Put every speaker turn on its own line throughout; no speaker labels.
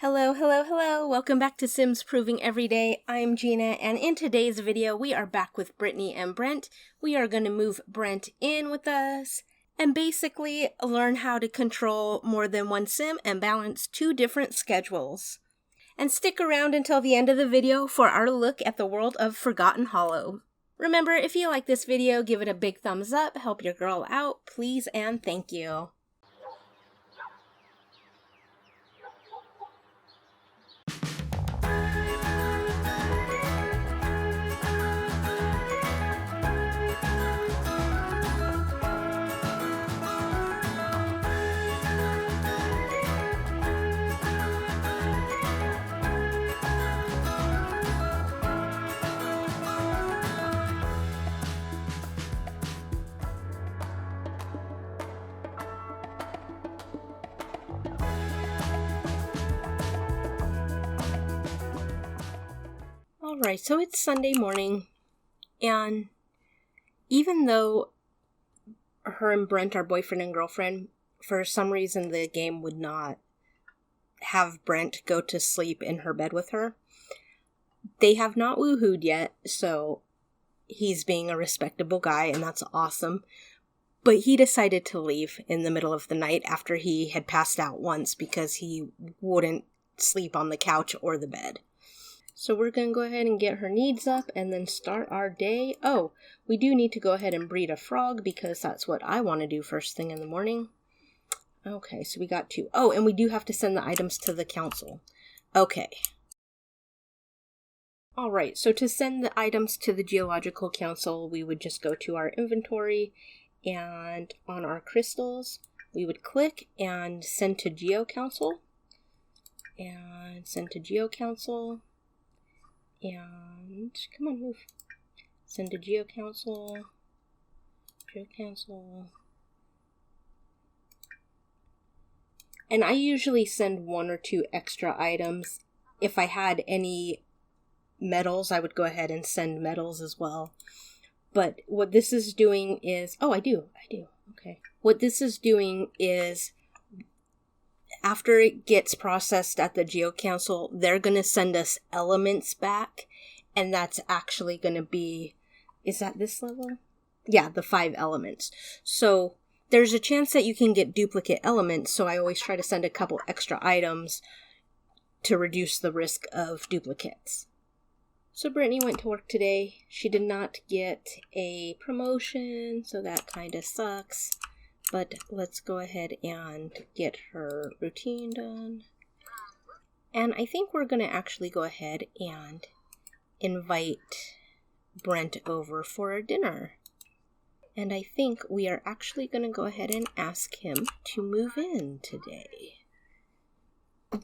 Hello, hello, hello! Welcome back to Sims Proving Everyday. I'm Gina, and in today's video, we are back with Brittany and Brent. We are going to move Brent in with us and basically learn how to control more than one sim and balance two different schedules. And stick around until the end of the video for our look at the world of Forgotten Hollow. Remember, if you like this video, give it a big thumbs up, help your girl out, please and thank you. Alright, so it's Sunday morning, and even though her and Brent are boyfriend and girlfriend, for some reason the game would not have Brent go to sleep in her bed with her. They have not woohooed yet, so he's being a respectable guy, and that's awesome. But he decided to leave in the middle of the night after he had passed out once because he wouldn't sleep on the couch or the bed. So we're going to go ahead and get her needs up and then start our day. Oh, we do need to go ahead and breed a frog because that's what I want to do first thing in the morning. Okay, so we got two. Oh, and we do have to send the items to the council. Okay. Alright, so to send the items to the Geological Council, we would just go to our inventory and on our crystals, we would click and send to Geo Council. And send to Geo Council. And, come on, move. Send to Geo Council. Geo Council. And I usually send one or two extra items. If I had any metals, I would go ahead and send metals as well. But what this is doing is... Oh, I do. Okay. What this is doing is... After it gets processed at the Geo Council, they're going to send us elements back, and that's actually going to be, is that this level? Yeah, the 5 elements. So there's a chance that you can get duplicate elements, so I always try to send a couple extra items to reduce the risk of duplicates. So Brittany went to work today. She did not get a promotion, so that kind of sucks. But let's go ahead and get her routine done. And I think we're going to actually go ahead and invite Brent over for a dinner. And I think we are actually going to go ahead and ask him to move in today.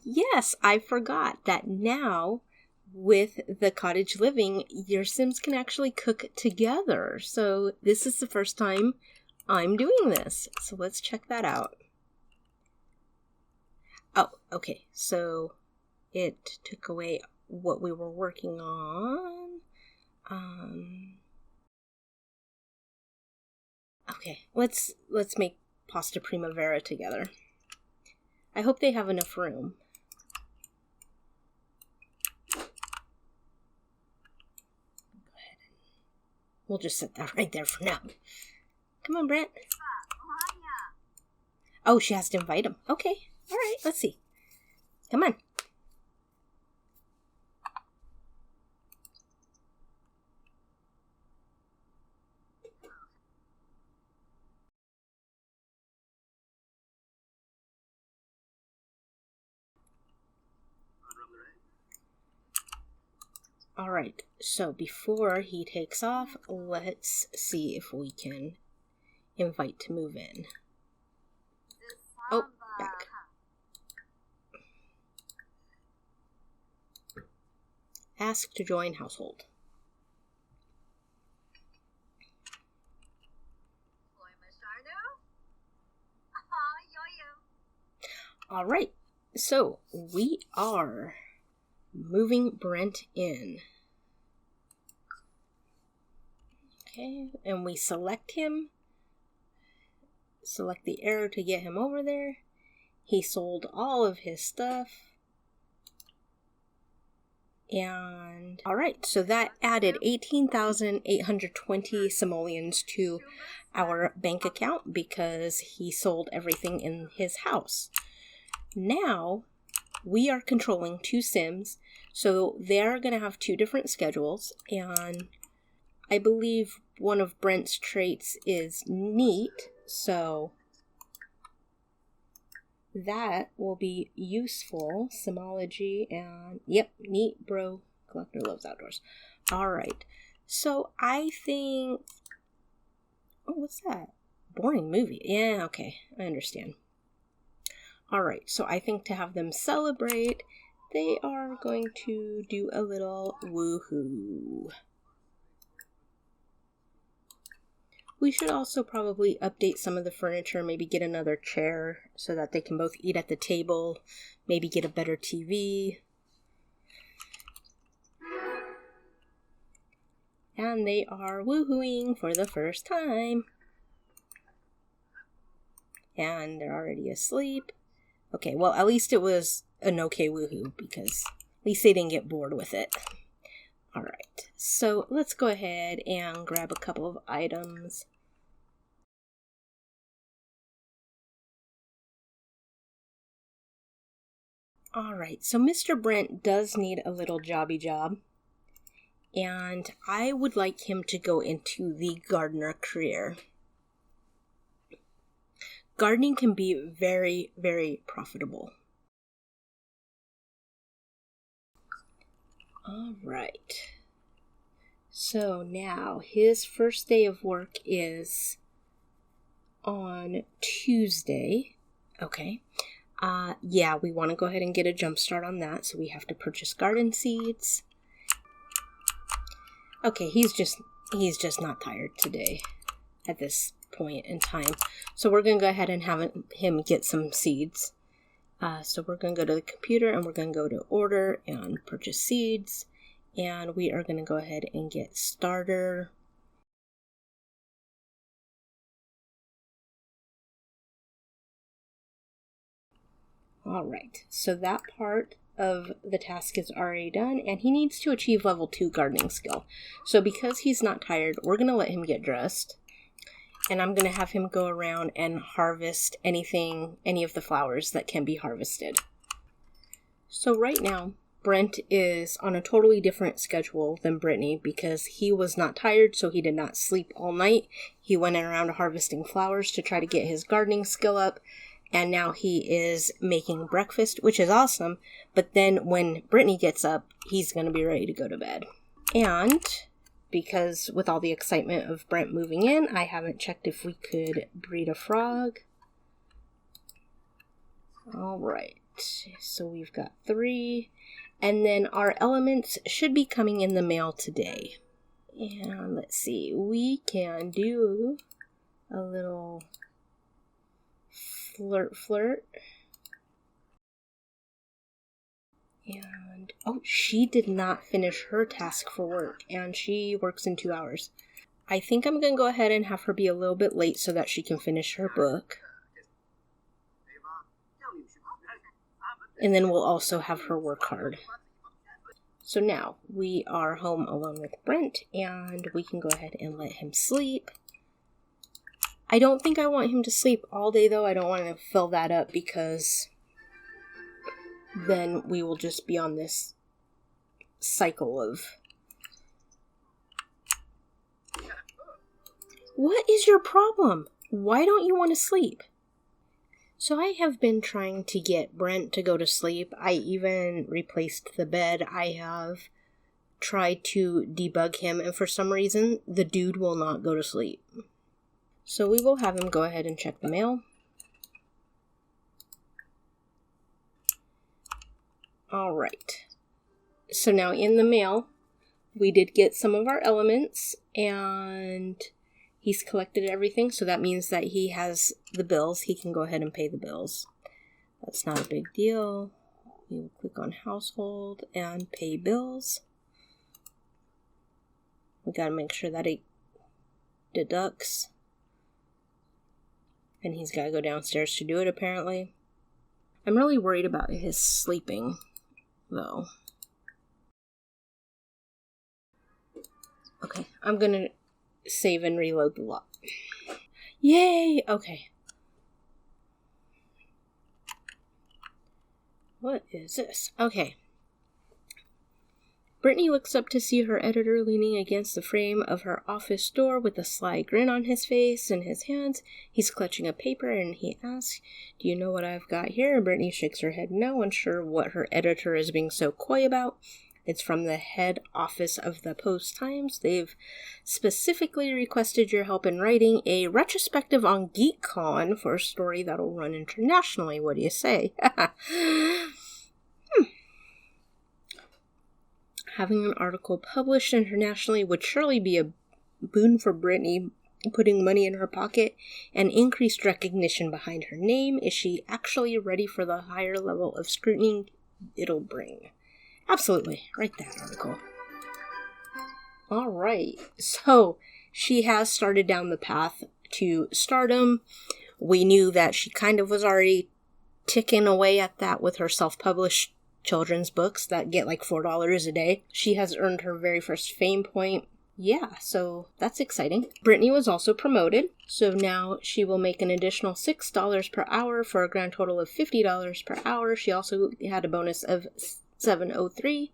Yes, I forgot that now with the cottage living, your Sims can actually cook together. So this is the first time I'm doing this, so let's check that out. Oh, okay, so it took away what we were working on. Okay, let's make pasta primavera together. I hope they have enough room. Go ahead and we'll just set that right there for now. Come on, Brent. Oh, she has to invite him. Okay. All right. Let's see. Come on. All right. So before he takes off, let's see if we can invite to move in. Oh, back. Ask to join household. All right. So we are moving Brent in. Okay, and we select him. Select the arrow to get him over there. He sold all of his stuff. And alright, so that added 18,820 simoleons to our bank account because he sold everything in his house. Now, we are controlling 2 Sims, so they're going to have 2 different schedules, and I believe one of Brent's traits is neat, so that will be useful. Simology and, yep, neat, bro, collector loves outdoors. Alright, so I think, oh, what's that? Boring movie. Yeah, okay, I understand. Alright, so I think to have them celebrate, they are going to do a little woohoo. We should also probably update some of the furniture, maybe get another chair so that they can both eat at the table, maybe get a better TV. And they are woohooing for the first time. And they're already asleep. Okay, well, at least it was an okay woohoo, because at least they didn't get bored with it. Alright, so let's go ahead and grab a couple of items. Alright, so Mr. Brent does need a little jobby job, and I would like him to go into the gardener career. Gardening can be very, very profitable. Alright, so now his first day of work is on Tuesday. Okay. Yeah, we want to go ahead and get a jump start on that, so we have to purchase garden seeds. Okay, he's just not tired today at this point in time. So we're going to go ahead and have him get some seeds. So we're going to go to the computer and we're going to go to order and purchase seeds. And we are going to go ahead and get starter. Alright, so that part of the task is already done, and he needs to achieve level 2 gardening skill. So because he's not tired, we're going to let him get dressed, and I'm going to have him go around and harvest any of the flowers that can be harvested. So right now, Brent is on a totally different schedule than Brittany because he was not tired, so he did not sleep all night. He went around harvesting flowers to try to get his gardening skill up. And now he is making breakfast, which is awesome. But then when Brittany gets up, he's going to be ready to go to bed. And because with all the excitement of Brent moving in, I haven't checked if we could breed a frog. Alright, so we've got 3. And then our elements should be coming in the mail today. And let's see, we can do a little flirt. And, oh, she did not finish her task for work, and she works in 2 hours. I think I'm going to go ahead and have her be a little bit late so that she can finish her book. And then we'll also have her work hard. So now, we are home alone with Brent, and we can go ahead and let him sleep. I don't think I want him to sleep all day, though. I don't want to fill that up because then we will just be on this cycle of... What is your problem? Why don't you want to sleep? So I have been trying to get Brent to go to sleep. I even replaced the bed. I have tried to debug him, and for some reason, the dude will not go to sleep. So we will have him go ahead and check the mail. Alright. So now in the mail, we did get some of our elements, and he's collected everything, so that means that he has the bills. He can go ahead and pay the bills. That's not a big deal. We will click on household and pay bills. We gotta make sure that it deducts. And he's got to go downstairs to do it, apparently. I'm really worried about his sleeping, though. Okay, I'm gonna save and reload the lot. Yay! Okay. What is this? Okay. Brittany looks up to see her editor leaning against the frame of her office door with a sly grin on his face. In his hands, he's clutching a paper and he asks, "Do you know what I've got here?" And Brittany shakes her head no, unsure what her editor is being so coy about. It's from the head office of the Post-Times. They've specifically requested your help in writing a retrospective on GeekCon for a story that'll run internationally. What do you say? Having an article published internationally would surely be a boon for Brittany, putting money in her pocket and increased recognition behind her name. Is she actually ready for the higher level of scrutiny it'll bring? Absolutely. Write that article. Alright, so she has started down the path to stardom. We knew that she kind of was already ticking away at that with her self-published children's books that get like $4 a day. She has earned her very first fame point. Yeah, so that's exciting. Brittany was also promoted, so now she will make an additional $6 per hour for a grand total of $50 per hour. She also had a bonus of $703,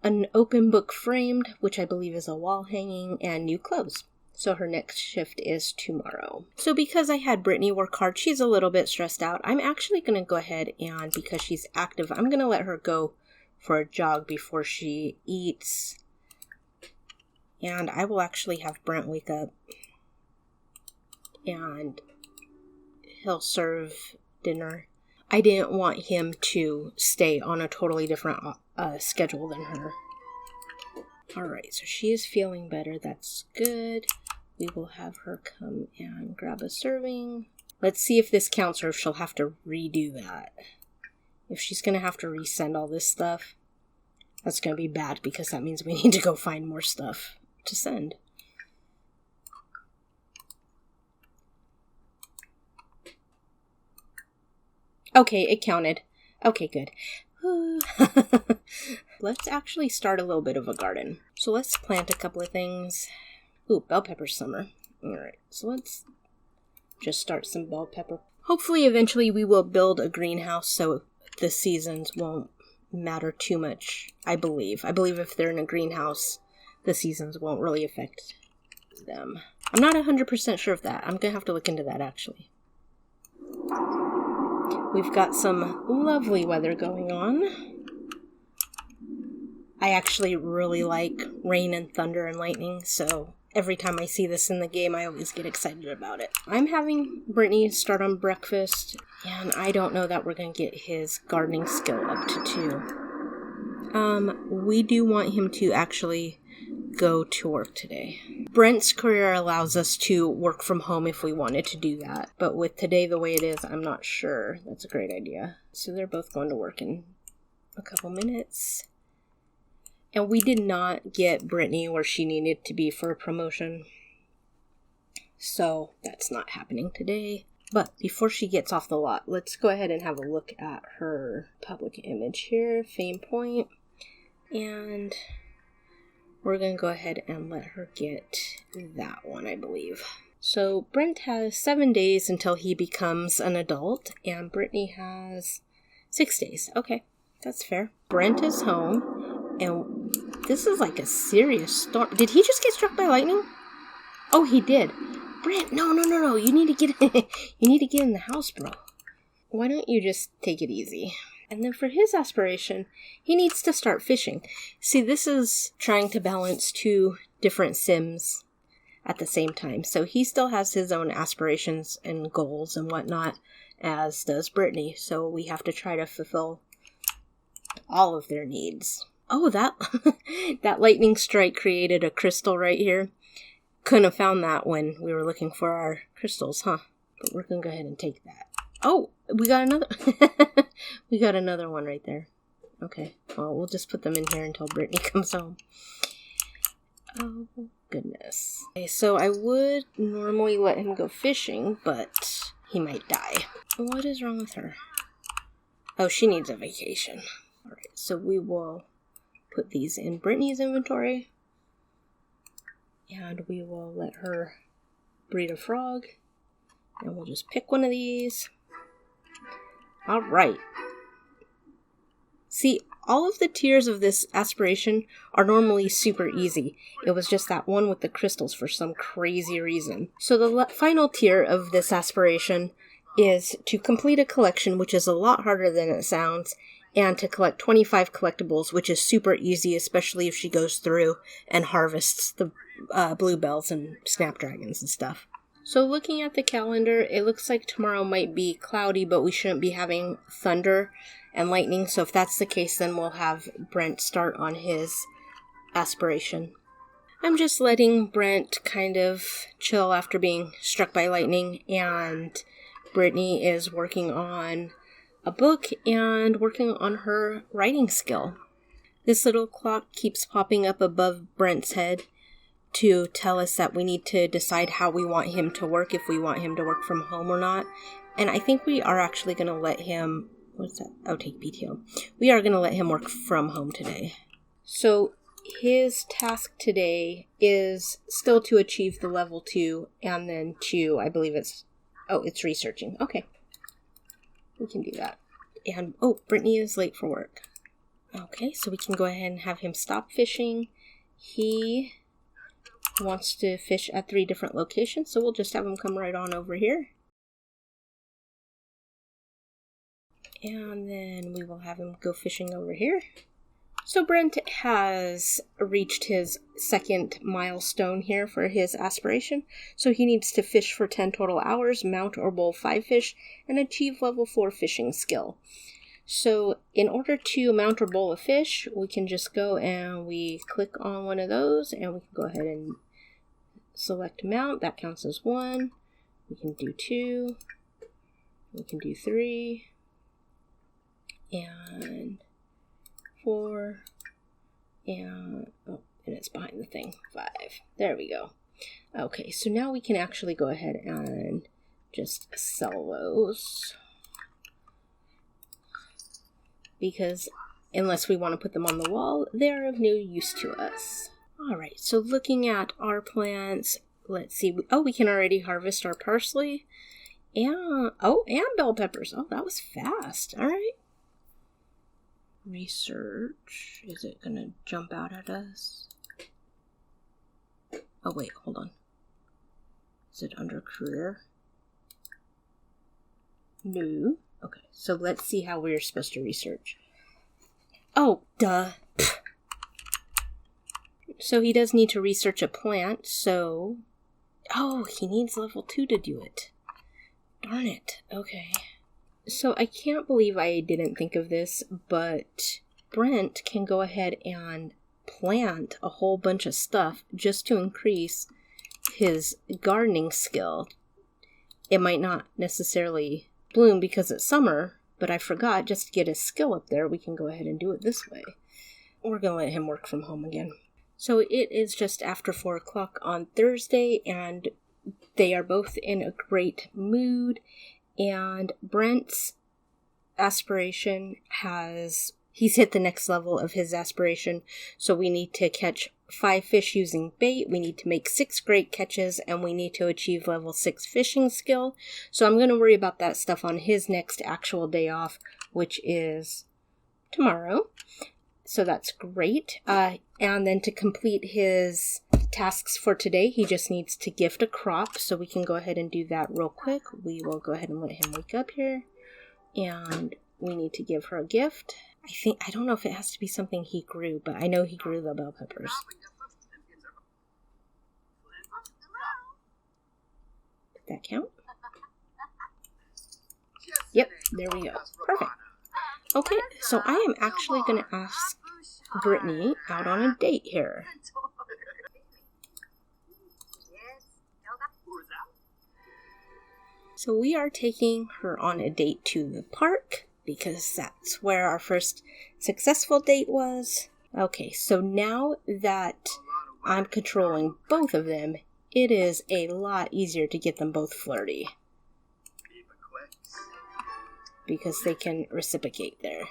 an open book framed, which I believe is a wall hanging, and new clothes. So her next shift is tomorrow. So because I had Brittany work hard, she's a little bit stressed out. I'm actually going to go ahead and, because she's active, I'm going to let her go for a jog before she eats. And I will actually have Brent wake up and he'll serve dinner. I didn't want him to stay on a totally different schedule than her. Alright, so she is feeling better. That's good. We will have her come and grab a serving. Let's see if this counts or if she'll have to redo that. If she's going to have to resend all this stuff, that's going to be bad because that means we need to go find more stuff to send. Okay, it counted. Okay, good. Let's actually start a little bit of a garden. So let's plant a couple of things. Ooh, bell pepper summer. Alright, so let's just start some bell pepper. Hopefully, eventually we will build a greenhouse so the seasons won't matter too much, I believe. I believe if they're in a greenhouse, the seasons won't really affect them. I'm not 100% sure of that. I'm going to have to look into that, actually. We've got some lovely weather going on. I actually really like rain and thunder and lightning, so every time I see this in the game, I always get excited about it. I'm having Brittany start on breakfast, and I don't know that we're going to get his gardening skill up to 2. We do want him to actually go to work today. Brent's career allows us to work from home if we wanted to do that, but with today the way it is, I'm not sure that's a great idea. So they're both going to work in a couple minutes. And we did not get Brittany where she needed to be for a promotion, so that's not happening today. But before she gets off the lot, let's go ahead and have a look at her public image here, fame point, and we're going to go ahead and let her get that one, I believe. So Brent has 7 days until he becomes an adult, and Brittany has 6 days. Okay, that's fair. Brent is home, and this is like a serious storm. Did he just get struck by lightning? Oh, he did. Brent, no. You need to get you need to get in the house, bro. Why don't you just take it easy? And then for his aspiration, he needs to start fishing. See, this is trying to balance 2 different Sims at the same time. So he still has his own aspirations and goals and whatnot, as does Brittany. So we have to try to fulfill all of their needs. Oh, that that lightning strike created a crystal right here. Couldn't have found that when we were looking for our crystals, huh? But we're going to go ahead and take that. Oh, we got another. We got another one right there. Okay, well, we'll just put them in here until Brittany comes home. Oh, goodness. Okay, so I would normally let him go fishing, but he might die. What is wrong with her? Oh, she needs a vacation. Alright, so we will put these in Brittany's inventory. And we will let her breed a frog. And we'll just pick one of these. Alright. See, all of the tiers of this aspiration are normally super easy. It was just that one with the crystals for some crazy reason. So the final tier of this aspiration is to complete a collection, which is a lot harder than it sounds, and to collect 25 collectibles, which is super easy, especially if she goes through and harvests the bluebells and snapdragons and stuff. So looking at the calendar, it looks like tomorrow might be cloudy, but we shouldn't be having thunder and lightning. So if that's the case, then we'll have Brent start on his aspiration. I'm just letting Brent kind of chill after being struck by lightning, and Brittani is working on a book and working on her writing skill. This little clock keeps popping up above Brent's head to tell us that we need to decide how we want him to work, if we want him to work from home or not. And I think we are actually going to let him, what's that? Oh, take PTO. We are going to let him work from home today. So his task today is still to achieve the level 2, and then I believe it's researching. Okay. We can do that. And, Brittani is late for work. Okay, so we can go ahead and have him stop fishing. He wants to fish at 3 different locations, so we'll just have him come right on over here. And then we will have him go fishing over here. So Brent has reached his second milestone here for his aspiration. So he needs to fish for 10 total hours, mount or bowl 5 fish, and achieve level 4 fishing skill. So in order to mount or bowl a fish, we can just go and we click on one of those, and we can go ahead and select mount. That counts as 1. We can do 2. We can do 3. And 4. And it's behind the thing. 5. There we go. Okay, so now we can actually go ahead and just sell those. Because unless we want to put them on the wall, they're of no use to us. Alright, so looking at our plants, let's see. We can already harvest our parsley. And bell peppers. Oh, that was fast. Alright. Research. Is it going to jump out at us? Oh, wait, hold on. Is it under career? No. Okay, so let's see how we're supposed to research. Oh, duh. So he does need to research a plant, so... Oh, he needs level 2 to do it. Darn it. Okay. So I can't believe I didn't think of this, but Brent can go ahead and plant a whole bunch of stuff just to increase his gardening skill. It might not necessarily bloom because it's summer, but I forgot, just to get his skill up there, we can go ahead and do it this way. We're going to let him work from home again. So it is just after 4 o'clock on Thursday, and they are both in a great mood, and Brent's aspiration he's hit the next level of his aspiration, so we need to catch 5 fish using bait, we need to make 6 great catches, and we need to achieve level 6 fishing skill. So I'm going to worry about that stuff on his next actual day off, which is tomorrow. So that's great. And then to complete his tasks for today, he just needs to gift a crop, so we can go ahead and do that real quick. We will go ahead and let him wake up here, and we need to give her a gift. I don't know if it has to be something he grew, but I know he grew the bell peppers. Did that count? Yep, there we go. Perfect. Okay, so I am actually going to ask Brittani out on a date here. So we are taking her on a date to the park, because that's where our first successful date was. Okay, so now that I'm controlling both of them, it is a lot easier to get them both flirty. Because they can reciprocate there.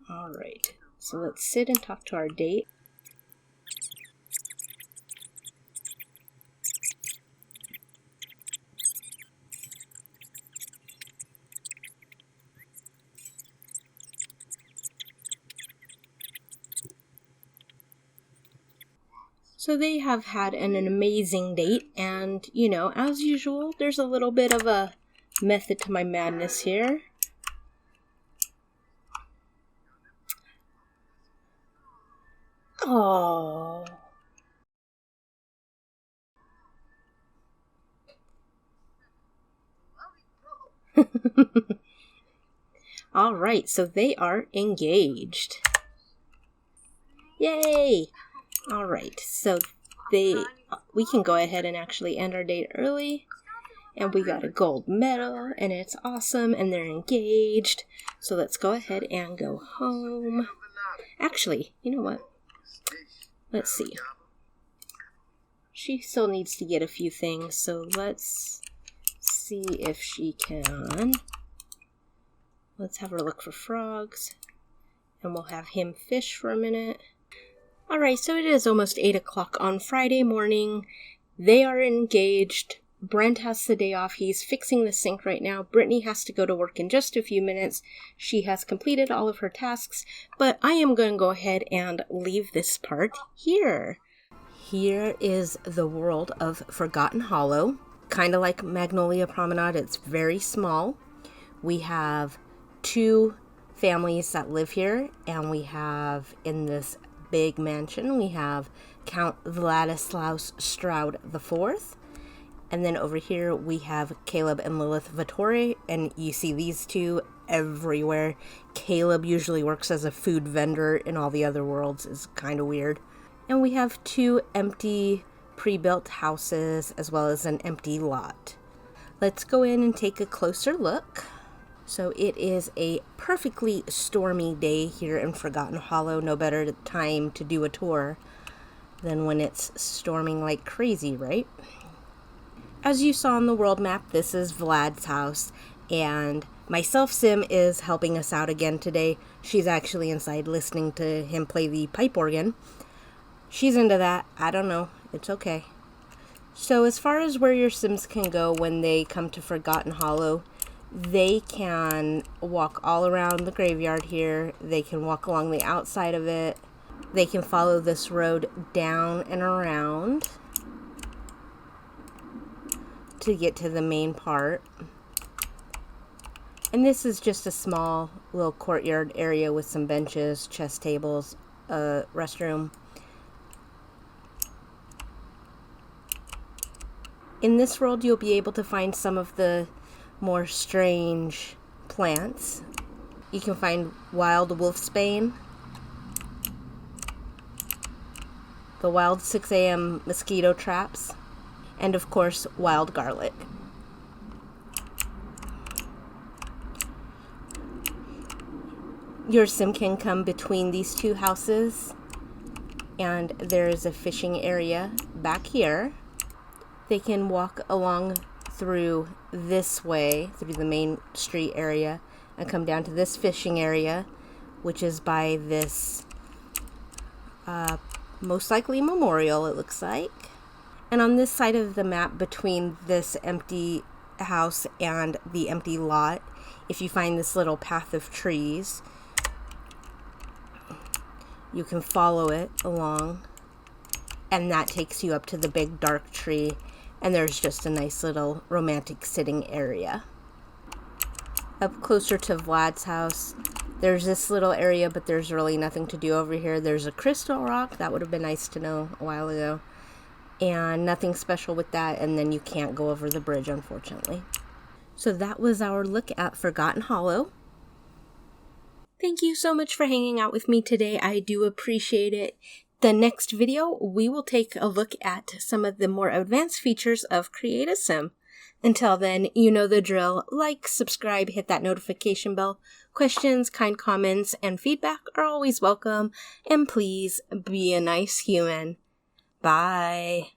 Alright, so let's sit and talk to our date. So they have had an amazing date, and, you know, as usual, there's a little bit of a method to my madness here. Oh. All right, so they are engaged. Yay! All right, so we can go ahead and actually end our date early. And we got a gold medal, and it's awesome, and they're engaged. So let's go ahead and go home. Actually, you know what? Let's see. She still needs to get a few things, so let's see if she can. Let's have her look for frogs, and we'll have him fish for a minute. Alright, so it is almost 8 o'clock on Friday morning. They are engaged. Brent has the day off. He's fixing the sink right now. Brittany has to go to work in just a few minutes. She has completed all of her tasks, but I am going to go ahead and leave this part here. Here is the world of Forgotten Hollow. Kind of like Magnolia Promenade, it's very small. We have 2 families that live here, and we have in this big mansion, we have Count Vladislaus Stroud IV. And then over here we have Caleb and Lilith Vittori, and you see these 2 everywhere. Caleb usually works as a food vendor in all the other worlds. It's kind of weird. And we have 2 empty pre-built houses as well as an empty lot. Let's go in and take a closer look. So it is a perfectly stormy day here in Forgotten Hollow. No better time to do a tour than when it's storming like crazy, right? As you saw on the world map, this is Vlad's house, and my self-sim is helping us out again today. She's actually inside listening to him play the pipe organ. She's into that. I don't know. It's okay. So as far as where your sims can go when they come to Forgotten Hollow, they can walk all around the graveyard here. They can walk along the outside of it. They can follow this road down and around to get to the main part. And this is just a small little courtyard area with some benches, chess tables, a restroom. In this world, you'll be able to find some of the more strange plants. You can find wild wolfsbane, the wild 6 a.m. mosquito traps, and of course, wild garlic. Your sim can come between these 2 houses, and there is a fishing area back here. They can walk along through this way, through the main street area, and come down to this fishing area, which is by this most likely memorial, it looks like. And on this side of the map, between this empty house and the empty lot, if you find this little path of trees, you can follow it along, and that takes you up to the big dark tree. And there's just a nice little romantic sitting area. Up closer to Vlad's house, there's this little area, but there's really nothing to do over here. There's a crystal rock. That would have been nice to know a while ago. And nothing special with that. And then you can't go over the bridge, unfortunately. So that was our look at Forgotten Hollow. Thank you so much for hanging out with me today. I do appreciate it. The next video, we will take a look at some of the more advanced features of Create-A-Sim. Until then, you know the drill. Like, subscribe, hit that notification bell. Questions, kind comments, and feedback are always welcome. And please be a nice human. Bye.